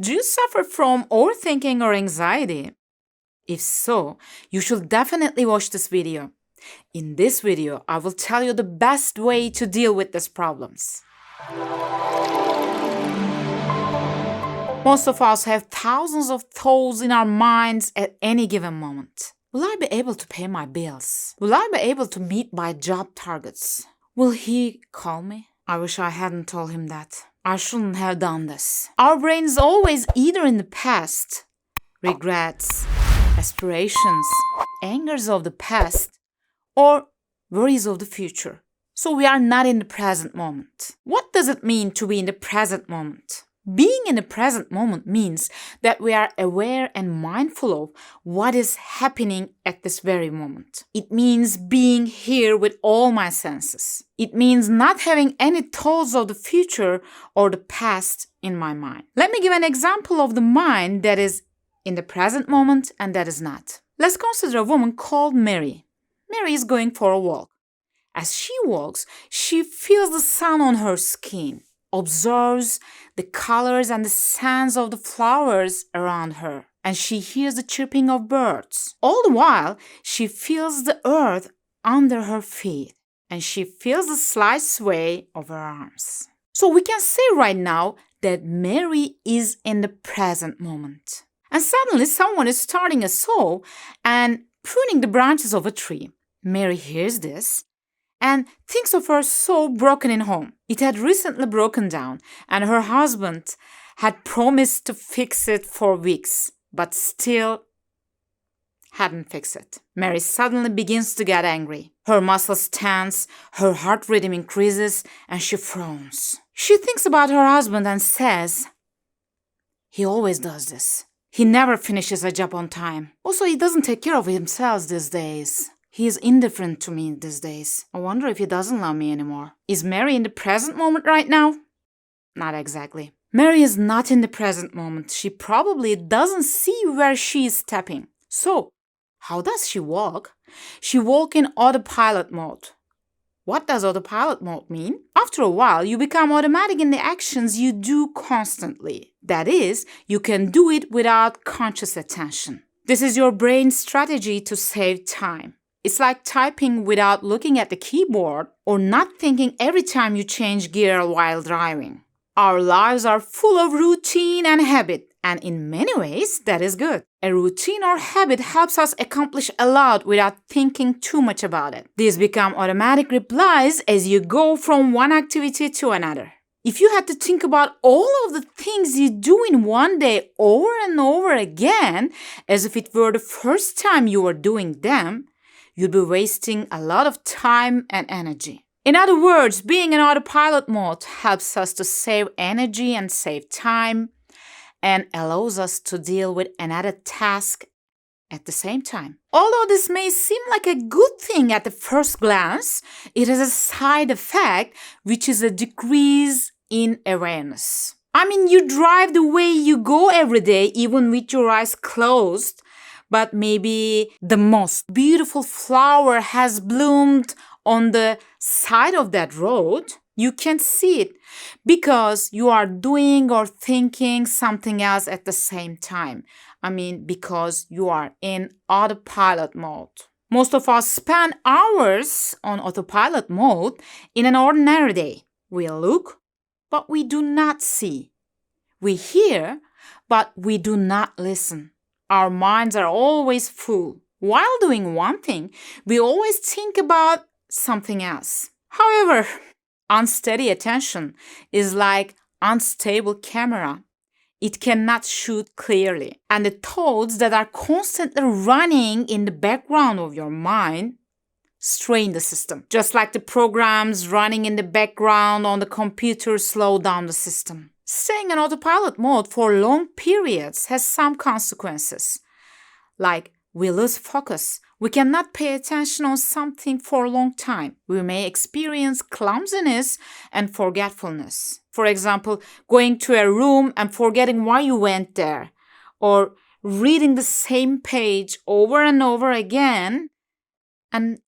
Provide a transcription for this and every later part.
Do you suffer from overthinking or anxiety? If so, you should definitely watch this video. In this video, I will tell you the best way to deal with these problems. Most of us have thousands of thoughts in our minds at any given moment. Will I be able to pay my bills? Will I be able to meet my job targets? Will he call me? I wish I hadn't told him that. I shouldn't have done this. Our brain is always either in the past, regrets, aspirations, angers of the past, or worries of the future. So we are not in the present moment. What does it mean to be in the present moment? Being in the present moment means that we are aware and mindful of what is happening at this very moment. It means being here with all my senses. It means not having any thoughts of the future or the past in my mind. Let me give an example of the mind that is in the present moment and that is not. Let's consider a woman called Mary. Mary is going for a walk. As she walks, she feels the sun on her skin, observes the colors and the scents of the flowers around her, and she hears the chirping of birds. All the while, she feels the earth under her feet, and she feels the slight sway of her arms. So we can say right now that Mary is in the present moment. And suddenly someone is starting a saw and pruning the branches of a tree. Mary hears this and thinks of her saw broken in home. It had recently broken down, and her husband had promised to fix it for weeks, but still hadn't fixed it. Mary suddenly begins to get angry. Her muscles tense, her heart rhythm increases, and she frowns. She thinks about her husband and says, "He always does this. He never finishes a job on time. Also, he doesn't take care of himself these days. He is indifferent to me these days. I wonder if he doesn't love me anymore." Is Mary in the present moment right now? Not exactly. Mary is not in the present moment. She probably doesn't see where she is stepping. So, how does she walk? She walks in autopilot mode. What does autopilot mode mean? After a while, you become automatic in the actions you do constantly. That is, you can do it without conscious attention. This is your brain's strategy to save time. It's like typing without looking at the keyboard or not thinking every time you change gear while driving. Our lives are full of routine and habit, and in many ways, that is good. A routine or habit helps us accomplish a lot without thinking too much about it. These become automatic replies as you go from one activity to another. If you had to think about all of the things you do in one day over and over again, as if it were the first time you were doing them, you'll be wasting a lot of time and energy. In other words, being in autopilot mode helps us to save energy and save time and allows us to deal with another task at the same time. Although this may seem like a good thing at the first glance, it has a side effect, which is a decrease in awareness. I mean, you drive the way you go every day, even with your eyes closed, but maybe the most beautiful flower has bloomed on the side of that road. You can't see it because you are doing or thinking something else at the same time. I mean, because you are in autopilot mode. Most of us spend hours on autopilot mode in an ordinary day. We look, but we do not see. We hear, but we do not listen. Our minds are always full. While doing one thing, we always think about something else. However, unsteady attention is like unstable camera. It cannot shoot clearly. And the thoughts that are constantly running in the background of your mind strain the system. Just like the programs running in the background on the computer slow down the system. Staying in autopilot mode for long periods has some consequences. Like we lose focus. We cannot pay attention on something for a long time. We may experience clumsiness and forgetfulness. For example, going to a room and forgetting why you went there, or reading the same page over and over again and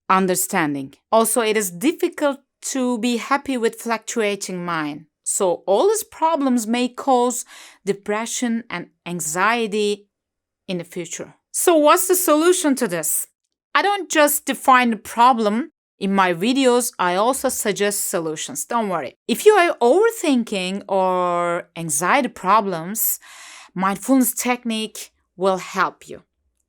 understanding. Also, it is difficult to be happy with fluctuating mind. So all these problems may cause depression and anxiety in the future. So what's the solution to this? I don't just define the problem. In my videos, I also suggest solutions. Don't worry. If you are overthinking or anxiety problems, mindfulness technique will help you.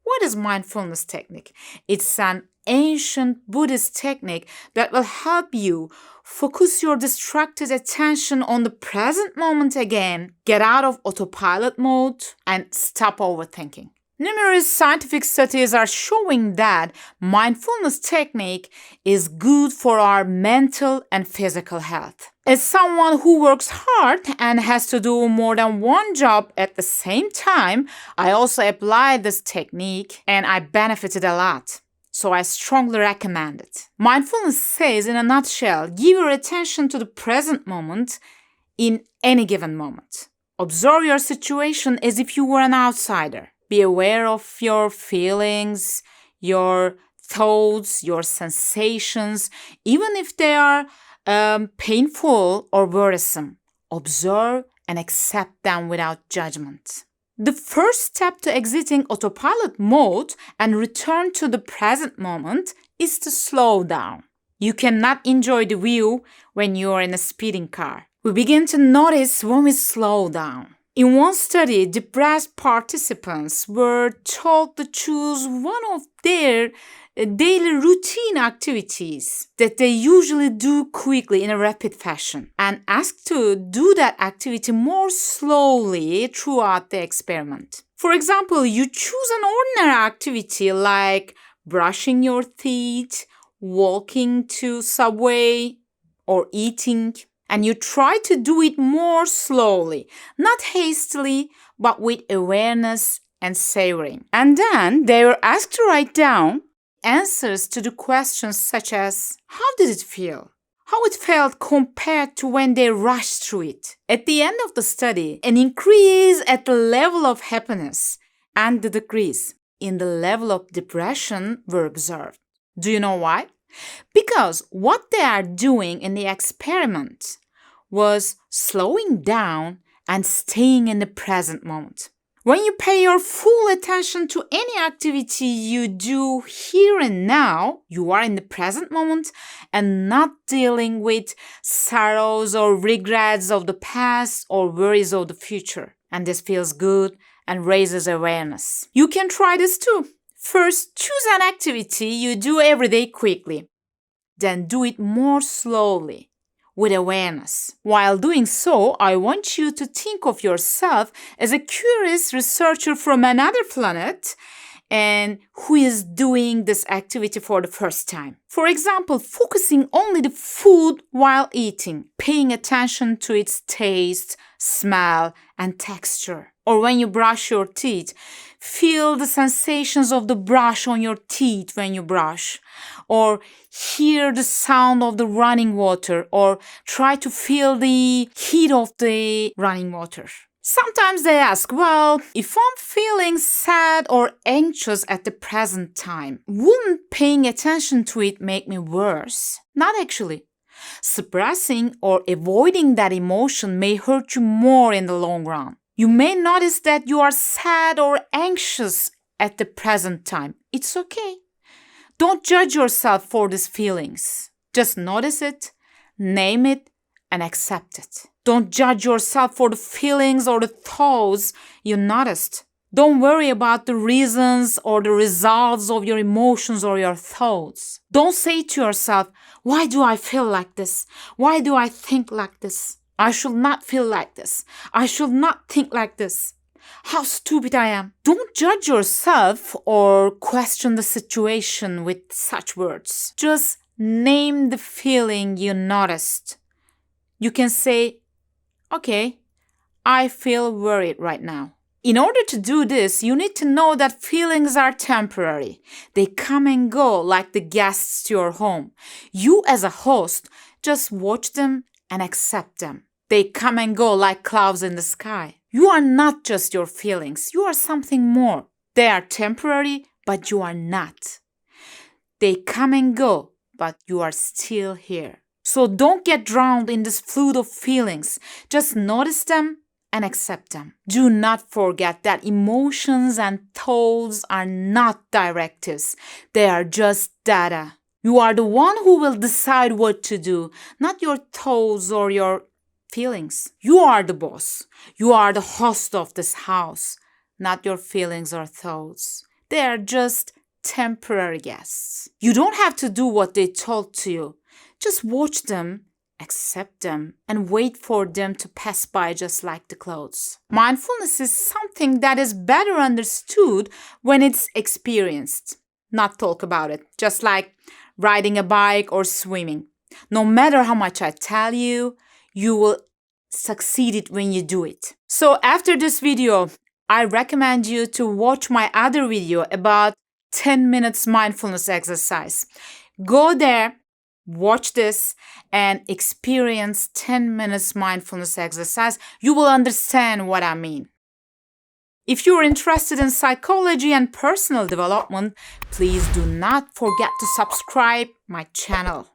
What is mindfulness technique? It's an ancient Buddhist technique that will help you focus your distracted attention on the present moment again, get out of autopilot mode, and stop overthinking. Numerous scientific studies are showing that mindfulness technique is good for our mental and physical health. As someone who works hard and has to do more than one job at the same time, I also applied this technique and I benefited a lot. So I strongly recommend it. Mindfulness says, in a nutshell, give your attention to the present moment in any given moment. Observe your situation as if you were an outsider. Be aware of your feelings, your thoughts, your sensations, even if they are painful or worrisome. Observe and accept them without judgment. The first step to exiting autopilot mode and return to the present moment is to slow down. You cannot enjoy the view when you are in a speeding car. We begin to notice when we slow down. In one study, depressed participants were told to choose one of their daily routine activities that they usually do quickly in a rapid fashion and asked to do that activity more slowly throughout the experiment. For example, you choose an ordinary activity like brushing your teeth, walking to subway, or eating. And you try to do it more slowly, not hastily, but with awareness and savoring. And then they were asked to write down answers to the questions such as, how did it feel? How it felt compared to when they rushed through it. At the end of the study, an increase at the level of happiness and the decrease in the level of depression were observed. Do you know why? Because what they are doing in the experiment was slowing down and staying in the present moment. When you pay your full attention to any activity you do here and now, you are in the present moment and not dealing with sorrows or regrets of the past or worries of the future. And this feels good and raises awareness. You can try this too. First, choose an activity you do every day quickly. Then do it more slowly, with awareness. While doing so, I want you to think of yourself as a curious researcher from another planet and who is doing this activity for the first time. For example, focusing only the food while eating, paying attention to its taste, smell, and texture. Or when you brush your teeth, feel the sensations of the brush on your teeth when you brush. Or hear the sound of the running water. Or try to feel the heat of the running water. Sometimes they ask, well, if I'm feeling sad or anxious at the present time, wouldn't paying attention to it make me worse? Not actually. Suppressing or avoiding that emotion may hurt you more in the long run. You may notice that you are sad or anxious at the present time. It's okay. Don't judge yourself for these feelings. Just notice it, name it, and accept it. Don't judge yourself for the feelings or the thoughts you noticed. Don't worry about the reasons or the results of your emotions or your thoughts. Don't say to yourself, why do I feel like this? Why do I think like this? I should not feel like this. I should not think like this. How stupid I am. Don't judge yourself or question the situation with such words. Just name the feeling you noticed. You can say, okay, I feel worried right now. In order to do this, you need to know that feelings are temporary. They come and go like the guests to your home. You as a host, just watch them and accept them. They come and go like clouds in the sky. You are not just your feelings. You are something more. They are temporary, but you are not. They come and go, but you are still here. So don't get drowned in this flood of feelings. Just notice them and accept them. Do not forget that emotions and thoughts are not directives. They are just data. You are the one who will decide what to do, not your thoughts or your feelings. You are the boss. You are the host of this house, not your feelings or thoughts. They are just temporary guests. You don't have to do what they told to you. Just watch them, accept them, and wait for them to pass by just like the clouds. Mindfulness is something that is better understood when it's experienced, not talk about it, just like riding a bike or swimming. No matter how much I tell you, you will succeed it when you do it. So after this video, I recommend you to watch my other video about 10 minutes mindfulness exercise. Go there, watch this, and experience 10 minutes mindfulness exercise. You will understand what I mean. If you're interested in psychology and personal development, please do not forget to subscribe my channel.